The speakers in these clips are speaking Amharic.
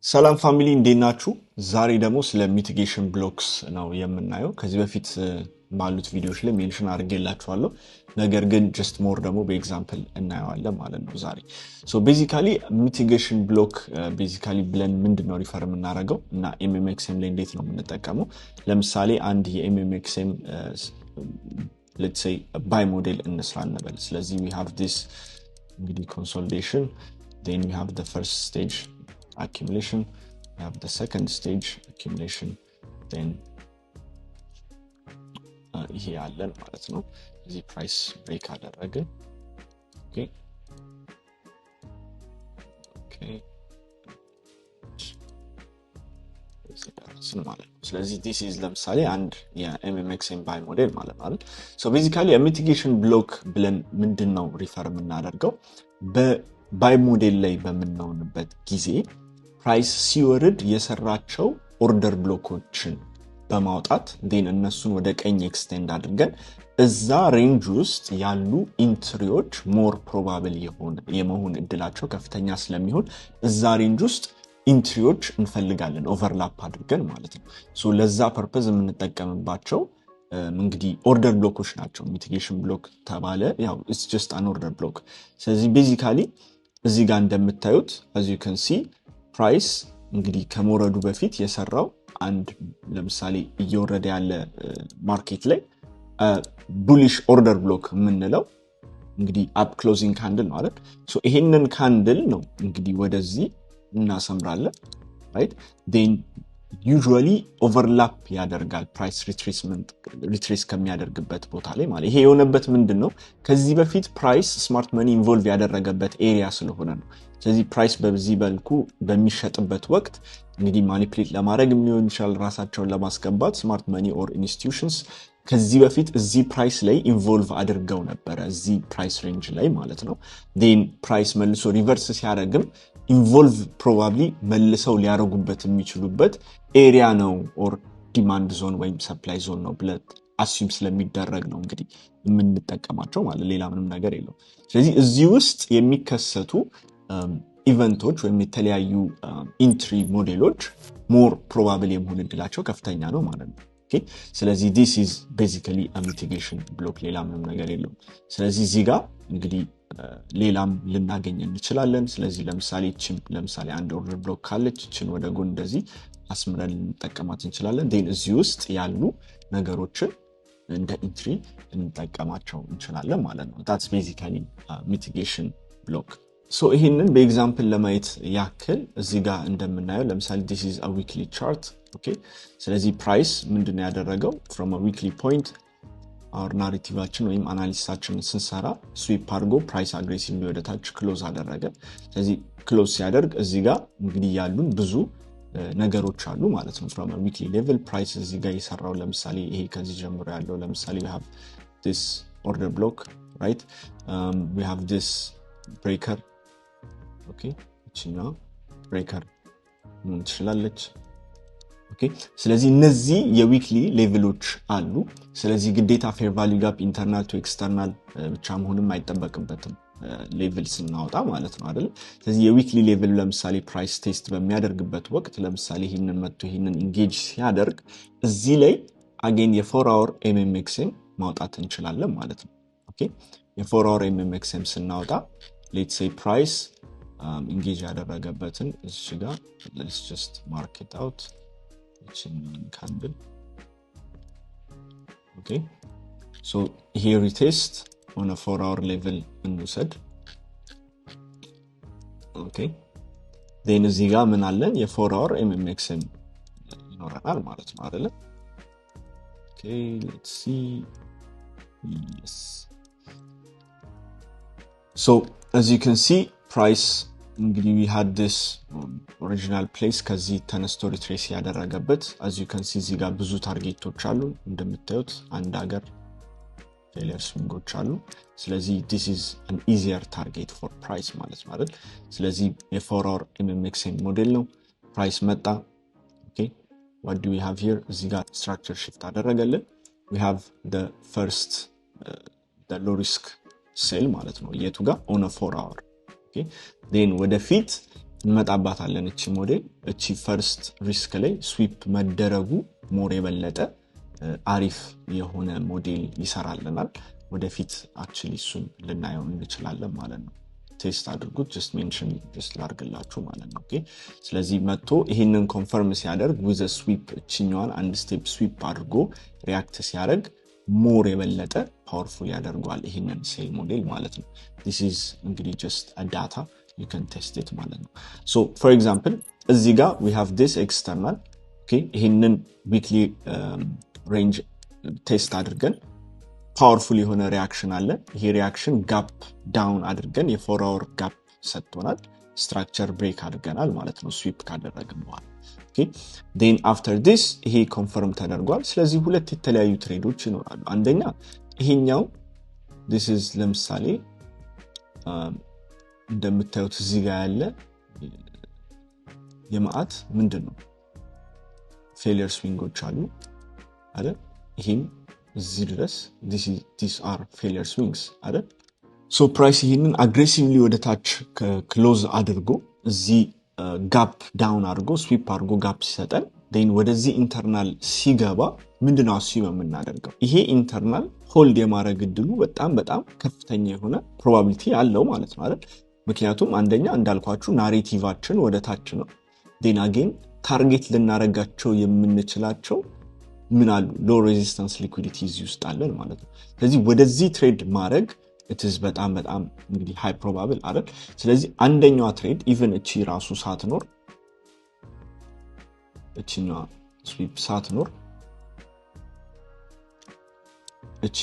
ሰላም ፋሚሊ እንዴት ናችሁ? ዛሬ ደግሞ ስለ ሚቲጌሽን ብሎክስ ነው የምናየው። ከዚህ በፊት ባሉት ቪዲዮዎች ላይ ሜንሽን አድርጌላችኋለሁ። ነገር ግን ጀስት ሞር ደግሞ በኤግዛምፕል እናየዋለን ማለት ነው ዛሬ። ሶ ቤዚካሊ ሚቲጌሽን ብሎክ ቤዚካሊ ብለን ምንድነው ሪፈር የምናደርገው እና ኤምኤምኤክስኤም ላይ እንዴት ነው የምንጠቀመው? ለምሳሌ አንድ የኤምኤምኤክስኤም let's say ባይ ሞዴል እንስራ እንበል። ስለዚህ we have this እንግዲህ consolidation, then we have the first stage accumulation, we have the second stage accumulation, then ይሄ ያለን ማለት ነው። እዚህ ፕራይስ ብሬክ አደረግን። ኦኬ ኦኬ ማለት ነው። ስለዚህ this is ለምሳሌ አንድ የኤምኤምኤክስኤም ባይ ሞዴል ማለት ነው። ሶ ቤዚካሊ የሚቲጌሽን ብሎክ ብለን ምንድነው ሪፈር የምናደርገው? በባይ ሞዴል ላይ በምንሆንበት ጊዜ ፕራይስ ሲወርድ የሰራቸው ኦርደር ብሎኮችን በማውጣት ዴን እነሱን ወደ ቀኝ ኤክስቴንድ አድርገን እዛ ሬንጅ ውስጥ ያሉ ኢንትሪዎች ሞር ፕሮባብል የመሆን እድላቸው ከፍተኛ ስለሚሆን እዛ ሬንጅ ውስጥ ኢንትሪዎች እንፈልጋለን ኦቨርላፕ አድርገን ማለት ነው። ሶ ለዛ ፐርፐዝ የምንጠቀምባቸው እንግዲህ ኦርደር ብሎኮች ናቸው። ሚቲጌሽን ብሎክ ተባለ ያው it's just an order block። ስለዚህ ቤዚካሊ እዚህ ጋር እንደምታዩት as you can see ፕራይስ እንግዲህ ከመውረዱ በፊት የሰራው አንድ ለምሳሌ እየወረደ ያለ ማርኬት ላይ ቡሊሽ ኦርደር ብሎክ የምንለው እንግዲህ አፕ ክሎዚንግ ካንድል ነው አይደል? ሶ ይሄንን ካንድል ነው እንግዲህ ወደዚህ እናሰምራለን right then usually overlap ያደርጋል ፕራይስ ሪትሬስ ከሚያደርግበት ቦታ ላይ ማለት ይሄ የሆነበት ምንድነው ከዚህ በፊት ፕራይስ ስማርት መኒ ኢንቮልቭ ያደረገበት ኤሪያ ስለሆነ ነው። ስለዚህ ፕራይስ በዚህ በልኩ በሚሸጥበት ወቅት እንግዲህ ማኒፑሌት ለማድረግ የሚሆን ይችላል ራሳቸውን ለማስገባት ስማርት መኒ ኦር ኢንስቲትዩሽንስ ከዚህ በፊት እዚህ ፕራይስ ላይ ኢንቮልቭ አድርገው ነበር እዚህ ፕራይስ ሬንጅ ላይ ማለት ነው። then ፕራይስ መልሶ ሪቨርስ ሲያደርግም ኢንቮልቭ ፕሮባብሊ መልሰው ሊያረጉበት የሚችሉበት ኤሪያ ነው ኦር ዲማንድ ዞን ወይም ሰፕላይ ዞን ነው ብለት አሱም ስለሚደረግ ነው እንግዲህ የምንጠቀማቸው ማለት ሌላ ምንም ነገር የለው። ስለዚህ እዚህ ውስጥ የሚከሰቱ ኢቨንቶች ወይም የተለያዩ ኢንትሪ ሞዴሎች ሞር ፕሮባብል የመሆን እድላቸው ከፍተኛ ነው ማለት ነው። ኦኬ ስለዚህ this is basically a mitigation block ሌላ ምንም ነገር የለውም። ስለዚህ እዚህ ጋር እንግዲህ ሌላም ልናገኝ እንችላለን። ስለዚህ ለምሳሌ አንድ ኦርደር ብሎክ ካለች እችን ወደ ጎን እንደዚህ አስምረን እንጠቀማት እንችላለን። then እዚህ ውስጥ ያሉ ነገሮችን እንደ ኢንትሪ እንጠቀማቸው እንችላለን ማለት ነው። that's basically mitigation block። ሶ ይሄንን በኤግዛምፕል ለማየት ያክል እዚህ ጋር እንደምናየው ለምሳሌ this is a weekly chart ኦኬ ስለዚህ ፕራይስ ምንድነው ያደረገው from a weekly point our ናሬቲቫችን ወይም አናሊሲሳችንን ስንሰራ ስዊፕ አድርጎ ፕራይስ አግሬሲቭሊ ወደ ታች ክሎዝ አደረገ። ስለዚህ ክሎዝ ሲያደርግ እዚህ ጋር እንግዲህ ያሉን ብዙ ነገሮች አሉ ማለት ነው። from a weekly level ፕራይስ እዚህ ጋር የሰራው ለምሳሌ ይሄ ከዚህ ጀምሮ ያለው ለምሳሌ we have this order block right we have this breaker ኦኬ እቺኛው ብሬከር ምን ትችላለች ኦኬ ስለዚህ እነዚህ የዊክሊ ሌቭሎች አሉ። ስለዚህ ግዴታ ፌር ቫልዩ ጋፕ ኢንተርናል ቱ ኤክስተርናል ብቻ መሆንም አይጠበቅበትም ሌቭል ስናወጣ ማለት ነው አይደል? ስለዚህ የዊክሊ ሌቭል ለምሳሌ ፕራይስ ቴስት በሚያደርግበት ወቅት ለምሳሌ ይሄንን መጥቶ ይሄንን ኢንጌጅ ሲያደርግ እዚህ ላይ አጌን የ4 hour ኤምኤምኤክስኤም ማውጣት እንችላለን ማለት ነው። ኦኬ የ4 hour ኤምኤምኤክስኤም ስናወጣ let's say price engage ያደረገበትን እዚህ ጋር let's just mark it out እቺን ካንድል ኦኬ so here retest on a 4 hour level እንውሰድ ኦኬ then እዚህ ጋር ምን አለን የ4 hour MMXM ይኖረናል ማለት ነው አይደለ? okay let's see yes so as you can see price እንግዲህ we had this original place ከዚህ ተነስቶ ሪትሬስ ያደረገበት as you can see እዚህ ጋር ብዙ ታርጌቶች አሉ እንደምታዩት አንድ ሀገር ፌሊየር ስዊንጎች አሉ። ስለዚህ this is an easier target for price ማለት ነው አይደል? ስለዚህ የ4 hour MMXM ሞዴል ነው። ፕራይስ መጣ ኦኬ what do we have here እዚህ ጋር structure shift አደረገልን we have the first the low risk sell ማለት ነው የቱ ጋር on a 4 hour okay then ወደፊት እንመጣባታለን እቺ ሞዴል እቺ ፈርስት ሪስክ ላይ ስዊፕ መደረጉ ሞር የበለጠ አሪፍ የሆነ ሞዴል ይሰራልናል ወደፊት አክቹሊ እሱን ልናየው እንችላለን ማለት ነው ቴስት አድርጉት just mention just ላርግላችሁ ማለት ነው ኦኬ ስለዚህ መጥቶ ይሄንን ኮንፈርም ሲያደርግ with a sweep እቺኛዋን አንድ ስቴፕ ስዊፕ አድርጎ ሪአክት ሲያደርግ ሞር የበለጠ ፓወርፉል ያደርጋል ይሄንን ሴል ሞዴል ማለት ነው this is እንግዲህ just a data you can test it ማለት ነው so for example እዚህ ጋር we have this external okay ይሄንን weekly range ቴስት አድርገን ፓወርፉል የሆነ ሪአክሽን አለ ይሄ ሪአክሽን ጋፕ ዳውን አድርገን የ4 hour ጋፕ ሰጥቶናል ስትራክቸር ብሬክ አድርገናል ማለት ነው ስዊፕ ካደረግን በኋላ ኦኬ then after this ይሄ ኮንፈርም ተደርጓል ስለዚህ ሁለት የተለያዩ ትሬዶች ይኖራሉ አንደኛ ይሄኛው this is ለምሳሌ እንደምታዩት እዚህ ጋር ያለ የማአት ምንድነው ፌሊየር ስዊንጎች አሉ አይደል ይሄም እዚህ ድረስ these are failure swings አይደል so price ይሄንን aggressively ወደ ታች ክሎዝ አድርጎ እዚህ ጋፕ ዳውን አድርጎ ስዊፕ አድርጎ ጋፕ ሲሰጠን then ወደዚህ ኢንተርናል ሲገባ ምንድነው አስዩም የምናደርገው ይሄ ኢንተርናል ሆልድ የማድረግ እድሉ በጣም ከፍተኛ የሆነ ፕሮባቢሊቲ አለው ማለት ነው አይደል ምክንያቱም አንደኛ እንዳልኳችሁ ናሬቲቫችን ወደ ታች ነው then again ታርጌት ልናረጋቸው የምንችላቸው ምን አሉ ሎ ሬዚስታንስ ሊኩዊዲቲስ ውስጥ አለን ማለት ነው ስለዚህ ወደዚህ ትሬድ ማድረግ it is በጣም እንግዲህ ሃይ ፕሮባብል አይደል ስለዚህ አንደኛው ትሬድ ኢቭን እቺ ራሱ ሳትኖር እቺኛው ስዊፕ ሳትኖር እቺ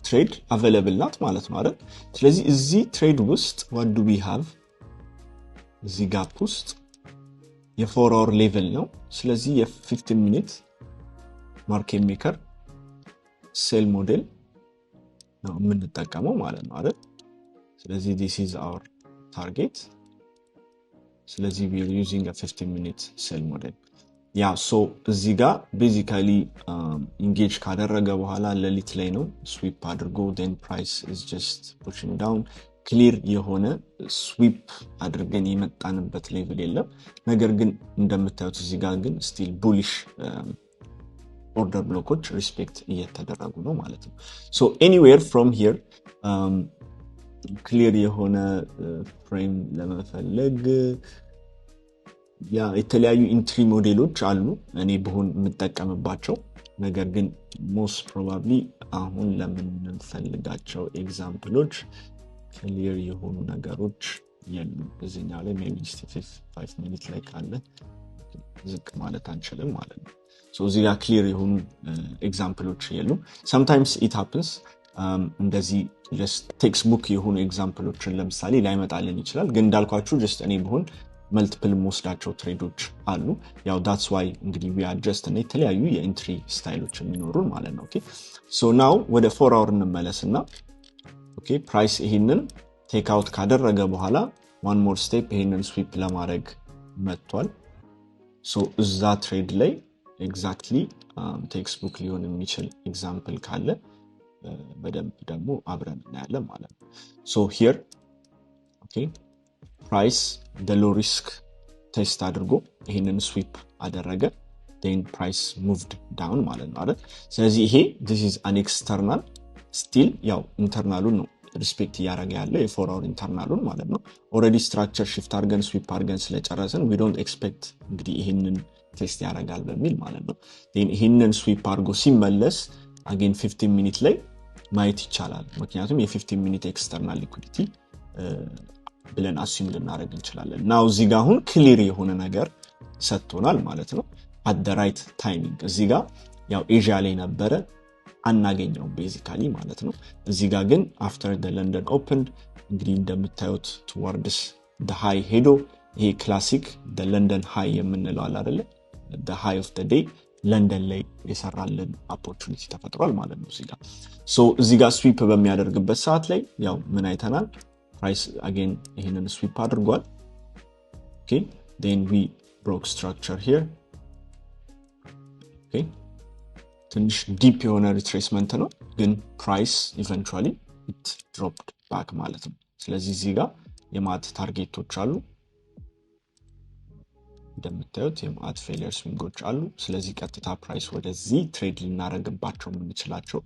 ትሬድ አቬለብል ናት ማለት ነው አይደል ስለዚህ እዚህ ትሬድ ውስጥ what do we have እዚህ ጋፕ ውስጥ የ4 hour ሌቨል ነው ስለዚህ የ15 ሚኒት ማርኬት ሜከር ሴል ሞዴል ነው የምንጠቀመው ማለት ነው አይደል ስለዚህ this is our target ስለዚህ we are using a 15 minute sell model so እዚህ ጋር basically engage ካደረገ በኋላ ለሊት ላይ ነው sweep አድርጎ then price is just pushing down clear የሆነ sweep አድርገን የመጣንበት ሌቭል የለም ነገር ግን እንደምታዩት እዚህ ጋር ግን still bullish order ብሎኮች ሪስፔክት እየተደረጉ ነው ማለት ነው so anywhere from here clear የሆነ ፍሬም ለመፈለግ የተለያዩ ኢንትሪ ሞዴሎች አሉ እኔ በሆን የምጠቀምባቸው ነገር ግን most probably አሁን ለምንፈልጋቸው ኤግዛምፕሎች clear የሆኑ ነገሮች የሉም እዚህኛው ላይ maybe 5 minutes ላይ ካለ ዝቅ ማለት አንችልም ማለት ነው so እዚህ ጋር clear የሆኑ ኤግዛምፕሎች የሉም sometimes it happens እንደዚህ just textbook የሆኑ ኤግዛምፕሎችን ለምሳሌ ላይመጣልን ይችላል ግን እንዳልኳችሁ just እኔ በሆን መልቲፕል ሞስዳቸው ትሬዶች አሉ ያው that's why እንግዲህ we adjust እና የተለያዩ የኢንትሪ ስታይሎች የሚኖሩን ማለት ነው okay so now ወደ 4 hour እንመለስና okay price ይሄንን ቴክ አውት ካደረገ በኋላ one more step ይሄንን ስዊፕ ለማድረግ መጥቷል so እዛ ትሬድ ላይ exactly textbook ሊሆን የሚችል ኤግዛምፕል ካለ በደንብ ደግሞ አብረን እናያለን ማለት ነው so here okay price the low risk test አድርጎ ይሄንን ስዊፕ አደረገ then price moved down ማለት ነው አይደል ስለዚህ ይሄ this is an external still ያው ኢንተርናሉን ነው ሪስፔክት ያደረገ ያለው የ4 hour ኢንተርናሉን ማለት ነው already structure shift አድርገን ስዊፕ አድርገን ስለጨረሰን we don't expect እንግዲህ ይሄንን ቴስት ያደርጋል በሚል ማለት ነው then ይሄንን ስዊፕ አድርጎ ሲመለስ again 15 ሚኒት ላይ ማየት ይቻላል ምክንያቱም የ15 ሚኒት ኤክስተርናል ሊኩዊዲቲ ብለን አስዩም ልናደርግ እንችላለን now እዚህ ጋር አሁን ክሊር የሆነ ነገር ሰጥቶናል ማለት ነው at the right timing እዚህ ጋር ያው ኤዥያ ላይ ነበረ አናገኘው basically ማለት ነው እዚህ ጋር ግን after the London opened እንግዲህ እንደምታዩት towards the high ሄዶ ይሄ ክላሲክ the London high የምንለው አለ አይደለ the high of the day ለንደን ላይ የሰራልን ኦፖርቹኒቲ ተፈጥሯል ማለት ነው እዚህ ጋር so እዚህ ጋር ስዊፕ በሚያደርግበት ሰዓት ላይ ያው ምን አይተናል price again ይሄንን ስዊፕ አድርጓል okay then we broke structure here okay ትንሽ ዲፕ የሆነ ሪትሬስመንት ነው ግን price eventually it dropped back ማለት ነው ስለዚህ እዚህ ጋር የማት ታርጌቶች አሉ እንደምታዩት የማት ፌሊየር ስዊንጎች አሉ። ስለዚህ ቀጥታ ፕራይስ ወደዚህ ትሬድ ልናደርግባቸው የምንችላቸው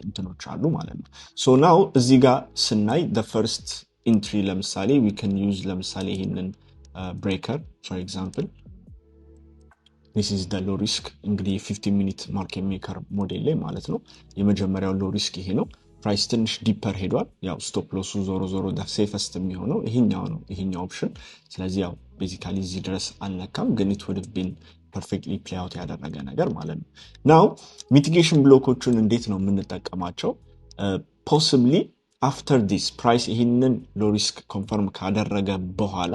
እንትኖች አሉ ማለት ነው። ሶ ናው እዚህ ጋር ስናይ the first entry ለምሳሌ we can use ለምሳሌ ይሄንን breaker for example this is the low risk እንግዲህ 15 minute market maker ሞዴል ላይ ማለት ነው። የመጀመሪያው low risk ይሄ ነው። ፕራይስ ትንሽ ዲፐር ሄዷል። ያው ስቶፕ ሎሱ ዞሮ ዞሮ ሴፈስት የሚሆነው ይሄኛው ነው፣ ይሄኛው ኦፕሽን። ስለዚህ ያው ቤዚካሊ እዚህ ድረስ አልነካም፣ ግን it would have been perfectly play out ያደረገ ነገር ማለት ነው። ናው ሚቲጌሽን ብሎኮችን እንዴት ነው የምንጠቀማቸው? ፖሲብሊ አፍተር ዲስ ፕራይስ ይሄንን ሎ ሪስክ ኮንፈርም ካደረገ በኋላ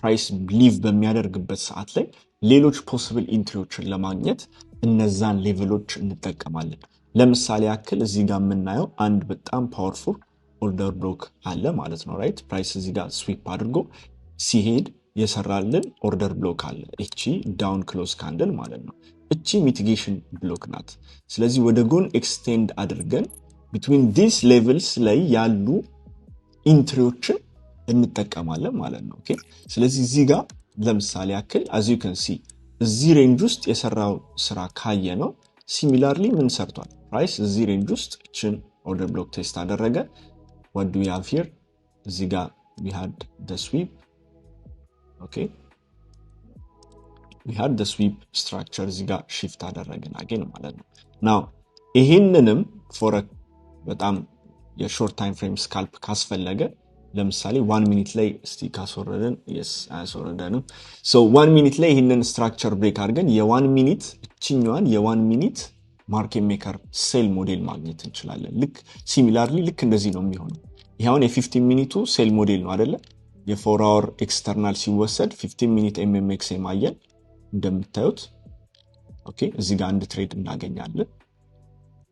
ፕራይስ ሊቭ በሚያደርግበት ሰዓት ላይ ሌሎች ፖሲብል ኢንትሪዎችን ለማግኘት እነዛን ሌቭሎች እንጠቀማለን። ለምሳሌ ያክል እዚህ ጋር የምናየው አንድ በጣም ፓወርፉል ኦርደር ብሎክ አለ ማለት ነው። ራይት ፕራይስ እዚህ ጋር ስዊፕ አድርጎ ሲሄድ የሰራልን ኦርደር ብሎክ አለ። እቺ ዳውን ክሎዝ ካንድል ማለት ነው። እቺ ሚቲጌሽን ብሎክ ናት። ስለዚህ ወደ ጎን ኤክስቴንድ አድርገን ቢትዊን ዲስ ሌቭልስ ላይ ያሉ ኢንትሪዎችን እንጠቀማለን ማለት ነው። ኦኬ ስለዚህ እዚህ ጋር ለምሳሌ ያክል as you can see እዚህ ሬንጅ ውስጥ የሰራው ስራ ካየ ነው ሲሚላርሊ ምን ሰርቷል? ፕራይስ እዚህ ሬንጅ ውስጥ እችን ኦርደር ብሎክ ቴስት አደረገ። what do we have here? እዚህ ጋር we had the sweep. okay we had the sweep structure እዚህ ጋር shift አደረግን አገን ማለት ነው። now ይሄንንም for a በጣም የሾርት ታይም ፍሬም ስካልፕ ካስፈለገ ለምሳሌ 1 ሚኒት ላይ እስቲ ካስወረደን yes አስወረደንም so 1 ሚኒት ላይ ይሄንን ስትራክቸር ብሬክ አድርገን የ1 ሚኒት እቺኛዋን የ1 ሚኒት ማርኬት ሜከር ሴል ሞዴል ማግኘት እንችላለን። ልክ ሲሚላርሊ ልክ እንደዚህ ነው የሚሆነው። ይሄውን የ15 ሚኒቱ ሴል ሞዴል ነው አይደለ? የ4 አወር ኤክስተርናል ሲወሰድ 15 ሚኒት ኤምኤምኤክስ የማየን እንደምታዩት ኦኬ እዚህ ጋር አንድ ትሬድ እናገኛለን።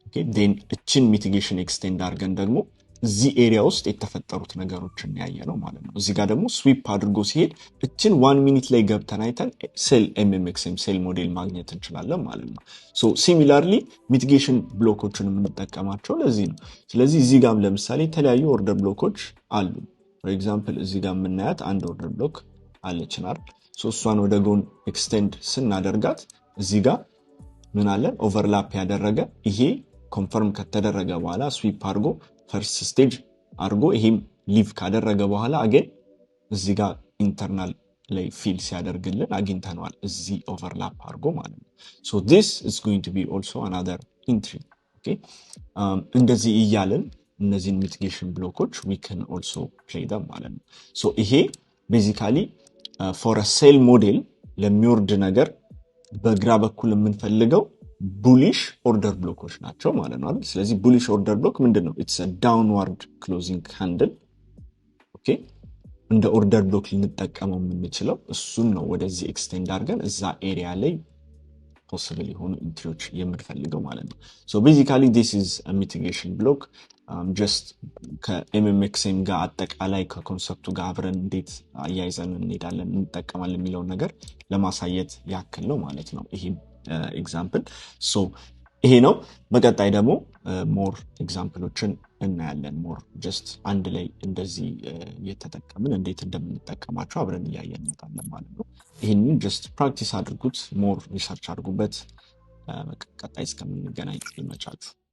ኦኬ ዴን እችን ሚቲጌሽን ኤክስቴንድ አድርገን ደግሞ እዚህ ኤሪያ ውስጥ የተፈጠሩት ነገሮችን ያየ ነው ማለት ነው። እዚህ ጋር ደግሞ ስዊፕ አድርጎ ሲሄድ እችን 1 ሚኒት ላይ ገብተን አይተን ሴል ኤምኤምኤክስ ሴል ሞዴል ማግኘት እንችላለን ማለት ነው። ሶ ሲሚላርሊ ሚቲጌሽን ብሎኮችን የምንጠቀማቸው ለዚህ ነው። ስለዚህ እዚህ ጋርም ለምሳሌ የተለያዩ ኦርደር ብሎኮች አሉ። ፎር ኤግዛምፕል እዚህ ጋር የምናያት አንድ ኦርደር ብሎክ አለችናል። ሶ እሷን ወደ ጎን ኤክስቴንድ ስናደርጋት እዚህ ጋር ምን አለ? ኦቨርላፕ ያደረገ ይሄ ኮንፈርም ከተደረገ በኋላ ስዊፕ አድርጎ ፈርስት ስቴጅ አድርጎ ይሄም ሊቭ ካደረገ በኋላ አገን እዚህ ጋር ኢንተርናል ላይ ፊል ሲያደርግልን አግኝተነዋል እዚህ ኦቨርላፕ አድርጎ ማለት ነው። so this is going to be also another entry. okay እንደዚህ እያልን እነዚህን ሚቲጌሽን ብሎኮች we can also play them ማለት ነው። so ይሄ basically for a sell model ለሚወርድ ነገር በግራ በኩል የምንፈልገው ቡሊሽ ኦርደር ብሎኮች ናቸው ማለት ነው አይደል? ስለዚህ ቡሊሽ ኦርደር ብሎክ ምንድነው? it's a downward closing candle. ኦኬ እንደ ኦርደር ብሎክ ልንጠቀመው የምንችለው እሱን ነው። ወደዚህ ኤክስቴንድ አድርገን እዛ ኤሪያ ላይ ፖሲብል የሆኑ ኢንትሪዎች የምንፈልገው ማለት ነው። so basically this is a mitigation block. just ከኤምኤምኤክስም ጋር አጠቃላይ ከኮንሰፕቱ ጋር አብረን እንዴት አያይዘን እንሄዳለን እንጠቀማለን የሚለው ነገር ለማሳየት ያክል ነው ማለት ነው ይሄ ኤግዛምፕል። ሶ ይሄ ነው። በቀጣይ ደግሞ ሞር ኤግዛምፕሎችን እናያለን። ሞር ጀስት አንድ ላይ እንደዚህ እየተጠቀምን እንዴት እንደምንጠቀማቸው አብረን እያየን እንመጣለን ማለት ነው። ይሄንን ጀስት ፕራክቲስ አድርጉት፣ ሞር ሪሰርች አድርጉበት። ቀጣይ እስከምንገናኝ ይመቻችሁ።